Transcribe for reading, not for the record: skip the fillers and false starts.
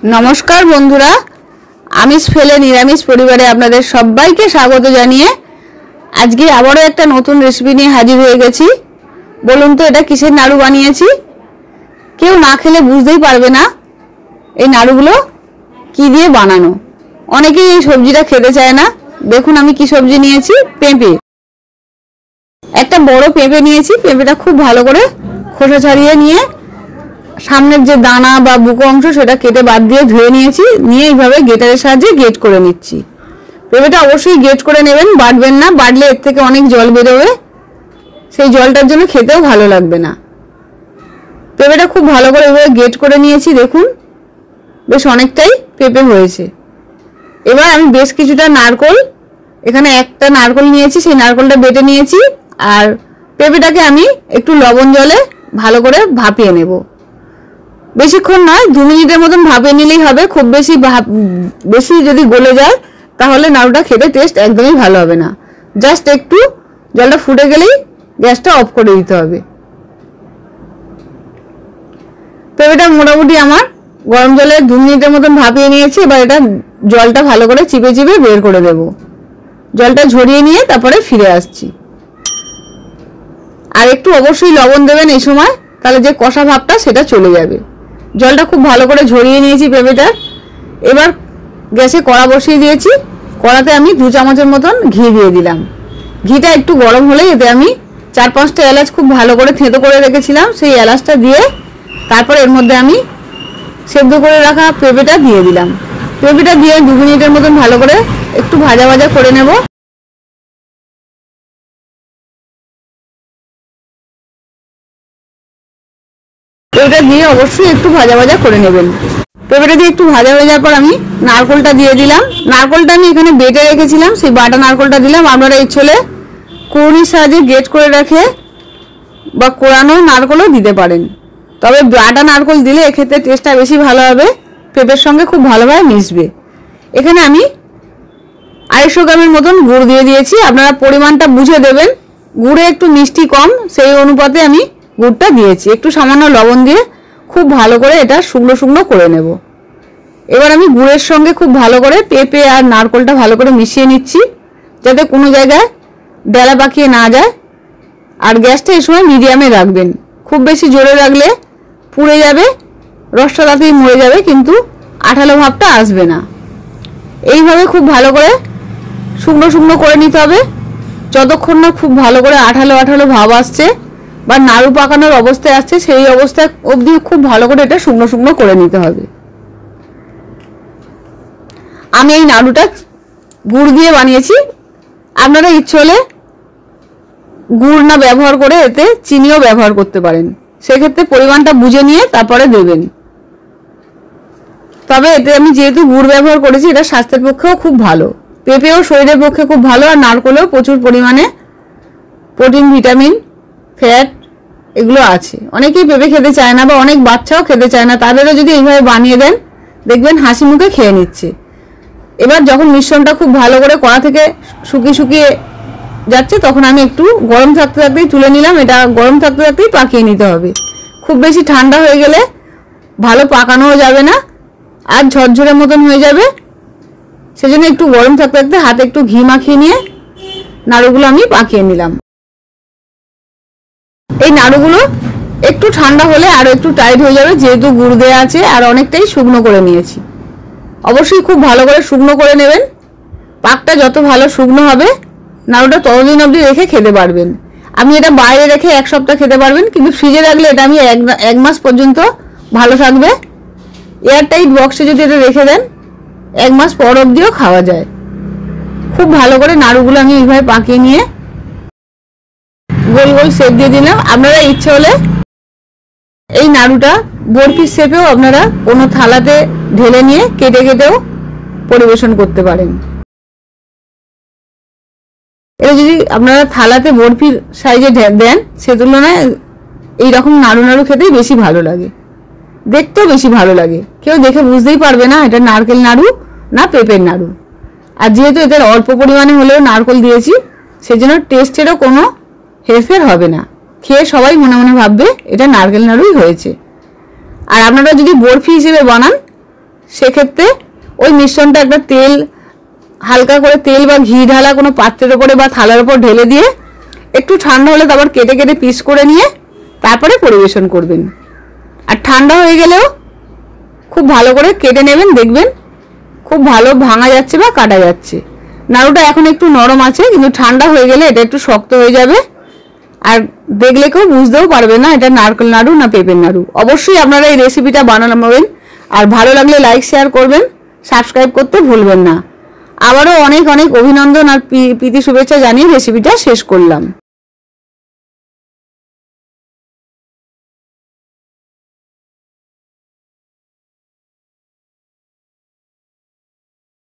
नमस्कार बंधुरा आमिष फेले निरामिष परिवारे आपनादेर सबाइके स्वागत जानिए आज के आबारो एक नतून रेसिपि निये हाजिर हये गेছি। बोलुन तो এটা কিসের নাড়ু বানিয়েছি? কেউ না খেলে বুঝতেই পারবে না এই নাড়ুগুলো কি দিয়ে বানানো। অনেকেই এই সবজিটা খেতে চায় না। দেখুন আমি কি সবজি নিয়েছি, পেঁপে। একটা বড় পেঁপে নিয়েছি। পেঁপেটা খুব ভালো করে খোসা ছাড়িয়ে নিয়ে সামনের যে দানা বা বুকো অংশ সেটা কেটে বাদ দিয়ে ধুয়ে নিয়েছি। নিয়ে এইভাবে গ্রেটারের সাহায্যে গ্রেট করে নিচ্ছি। পেঁপেটা অবশ্যই গ্রেট করে নেবেন, বাটবেন না। বাটলে এর থেকে অনেক জল বেরোবে, সেই জলটার জন্য খেতেও ভালো লাগবে না। পেঁপেটা খুব ভালো করে এভাবে গ্রেট করে নিয়েছি। দেখুন বেশ অনেকটাই পেঁপে হয়েছে। এবার আমি বেশ কিছুটা নারকেল, এখানে একটা নারকেল নিয়েছি, সেই নারকেলটা বেটে নিয়েছি। আর পেঁপেটাকে আমি একটু লবণ জলে ভালো করে ভাপিয়ে নেব। বেশিক্ষণ নয়, 2 মিনিটের মতন ভাপিয়ে নিলেই হবে। খুব বেশি যদি গলে যায় তাহলে নাড়ুটা খেতে টেস্ট একদমই ভালো হবে না। জাস্ট একটু জলটা ফুটে গেলেই গ্যাসটা অফ করে দিতে হবে। পেঁপেটা মোটামুটি আমার গরম জলে 2 মিনিটের মতন ভাপিয়ে নিয়েছি। এবার এটা জলটা ভালো করে চিপে চিপে বের করে দেব। জলটা ঝরিয়ে নিয়ে তারপরে ফিরে আসছি। আর একটু অবশ্যই লবণ দেবেন এই সময়, তাহলে যে কষা ভাবটা সেটা চলে যাবে। জলটা খুব ভালো করে ঝরিয়ে নিয়েছি পেঁপেটা। এবার গ্যাসে কড়া বসিয়ে দিয়েছি। কড়াতে আমি 2 চামচের মতন ঘি দিয়ে দিলাম। ঘিটা একটু গরম হলে এতে আমি 4-5টা এলাচ খুব ভালো করে থেঁতো করে রেখেছিলাম, সেই এলাচটা দিয়ে তারপর এর মধ্যে আমি সেদ্ধ করে রাখা পেঁপেটা দিয়ে দিলাম। পেঁপেটা দিয়ে 2 মিনিটের মতন ভালো করে একটু ভাজা ভাজা করে নেব। পেঁপেটা দিয়ে অবশ্যই একটু ভাজা ভাজা করে নেবেন। পেঁপেটা দিয়ে একটু ভাজা হয়ে যাওয়ার পর আমি নারকেলটা দিয়ে দিলাম। নারকেলটা আমি এখানে বেটে রেখেছিলাম, সেই বাটা নারকেলটা দিলাম। আপনারা ইচ্ছে হলে কুড়ির সাহায্যে গ্রেট করে রাখে বা কোরানো নারকেলও দিতে পারেন। তবে বাটা নারকেল দিলে এক্ষেত্রে টেস্টটা বেশি ভালো হবে, পেঁপের সঙ্গে খুব ভালোভাবে মিশবে। এখানে আমি 250 গ্রামের মতন গুড় দিয়ে দিয়েছি। আপনারা পরিমাণটা বুঝে দেবেন। গুড়ে একটু মিষ্টি কম, সেই অনুপাতে আমি গুড়টা দিয়েছি। একটু সামান্য লবণ দিয়ে খুব ভালো করে এটা শুকনো শুকনো করে নেব। এবার আমি গুড়ের সঙ্গে খুব ভালো করে পেঁপে আর নারকেলটা ভালো করে মিশিয়ে নিচ্ছি, যাতে কোনো জায়গায় ডেলা পাকিয়ে না যায়। আর গ্যাসটা এই সময় মিডিয়ামে রাখবেন। খুব বেশি জোরে রাখলে পুড়ে যাবে, রসটা তাতেই মরে যাবে, কিন্তু আঠালো ভাবটা আসবে না। এইভাবে খুব ভালো করে শুকনো শুকনো করে নিতে হবে, যতক্ষণ না খুব ভালো করে আঠালো আঠালো ভাব আসছে বা নাড়ু পাকানোর অবস্থায় আসছে, সেই অবস্থায় অবধি খুব ভালো করে এটা শুকনো শুকনো করে নিতে হবে। আমি এই নাড়ুটা গুড় দিয়ে বানিয়েছি। আপনারা ইচ্ছে হলে গুড় না ব্যবহার করে এতে চিনিও ব্যবহার করতে পারেন, সেক্ষেত্রে পরিমাণটা বুঝে নিয়ে তারপরে দেবেন। তবে এতে আমি যেহেতু গুড় ব্যবহার করেছি, এটা স্বাস্থ্যের পক্ষেও খুব ভালো। পেঁপেও শরীরের পক্ষে খুব ভালো, আর নারকেলেও প্রচুর পরিমাণে প্রোটিন, ভিটামিন, ফ্যাট এগুলো আছে। অনেকেই পেঁপে খেতে চায় না বা অনেক বাচ্চাও খেতে চায় না, তাদেরও যদি এইভাবে বানিয়ে দেন দেখবেন হাসি মুখে খেয়ে নিচ্ছে। এবার যখন মিশ্রণটা খুব ভালো করে কড়া থেকে শুকিয়ে যাচ্ছে, তখন আমি একটু গরম থাকতে থাকতেই তুলে নিলাম। এটা গরম থাকতে থাকতেই পাকিয়ে নিতে হবে। খুব বেশি ঠান্ডা হয়ে গেলে ভালো পাকানোও যাবে না, আর ঝরঝরে মতন হয়ে যাবে। সেজন্য একটু গরম থাকতে থাকতে হাতে একটু ঘি মাখিয়ে নিয়ে নাড়ুগুলো আমি পাকিয়ে নিলাম। এই নাড়ুগুলো একটু ঠান্ডা হলে আরো একটু টাইট হয়ে যাবে, যেহেতু গুড় দেওয়া আছে। আর অনেকটাই শুকনো করে নিয়েছি। অবশ্যই খুব ভালো করে শুকনো করে নেবেন। পাকটা যত ভালো শুকনো হবে নাড়ুটা ততদিন অবধি রেখে খেতে পারবেন। আমি এটা বাইরে রেখে 1 সপ্তাহ খেতে পারবেন, কিন্তু ফ্রিজে রাখলে এটা আমি 1 মাস পর্যন্ত ভালো থাকবে। এয়ারটাইট বক্সে যদি এটা রেখে দেন 1 মাস পর অবধিও খাওয়া যায়। খুব ভালো করে নাড়ুগুলো আমি এইভাবে পাকিয়ে নিয়ে গোল গোল শেপ দিয়ে দিলাম। আপনারা ইচ্ছে হলে এই নাড়ুটা বরফির শেপেও আপনারা কোনো থালাতে ঢেলে নিয়ে কেটে কেটেও পরিবেশন করতে পারেন। এটা যদি আপনারা থালাতে বরফির সাইজে দেন, সে তুলনায় এইরকম নাড়ু নাড়ু খেতেই বেশি ভালো লাগে, দেখতেও বেশি ভালো লাগে। কেউ দেখে বুঝতেই পারবে না এটা নারকেল নাড়ু না পেঁপের নাড়ু। আর যেহেতু এদের অল্প পরিমাণে হলেও নারকেল দিয়েছি, সেজন্য টেস্টেরও কোনো হেরফের হবে না। খেয়ে সবাই মনে মনে ভাববে এটা নারকেল নাড়ুই হয়েছে। আর আপনারা যদি বরফি হিসেবে বানান সেক্ষেত্রে ওই মিশ্রণটা একটা তেল, হালকা করে তেল বা ঘি ঢালা কোনো পাত্রের ওপরে বা থালার ওপর ঢেলে দিয়ে একটু ঠান্ডা হলে তারপর কেটে কেটে পিস করে নিয়ে তারপরে পরিবেশন করবেন। আর ঠান্ডা হয়ে গেলেও খুব ভালো করে কেটে নেবেন, দেখবেন খুব ভালো ভাঙা যাচ্ছে বা কাটা যাচ্ছে। নাড়ুটা এখন একটু নরম আছে, কিন্তু ঠান্ডা হয়ে গেলে এটা একটু শক্ত হয়ে যাবে, আর দেখলে কেউ বুঝতেও পারবে না এটা নারকেল নাড়ু না পেঁপের নাড়ু। অবশ্যই আপনারা এই রেসিপিটা বানাবেন, আর ভালো লাগলে লাইক শেয়ার করবেন, সাবস্ক্রাইব করতে ভুলবেন না। আবারও অনেক অনেক অভিনন্দন আর প্রীতি শুভেচ্ছা জানিয়ে রেসিপিটা শেষ করলাম।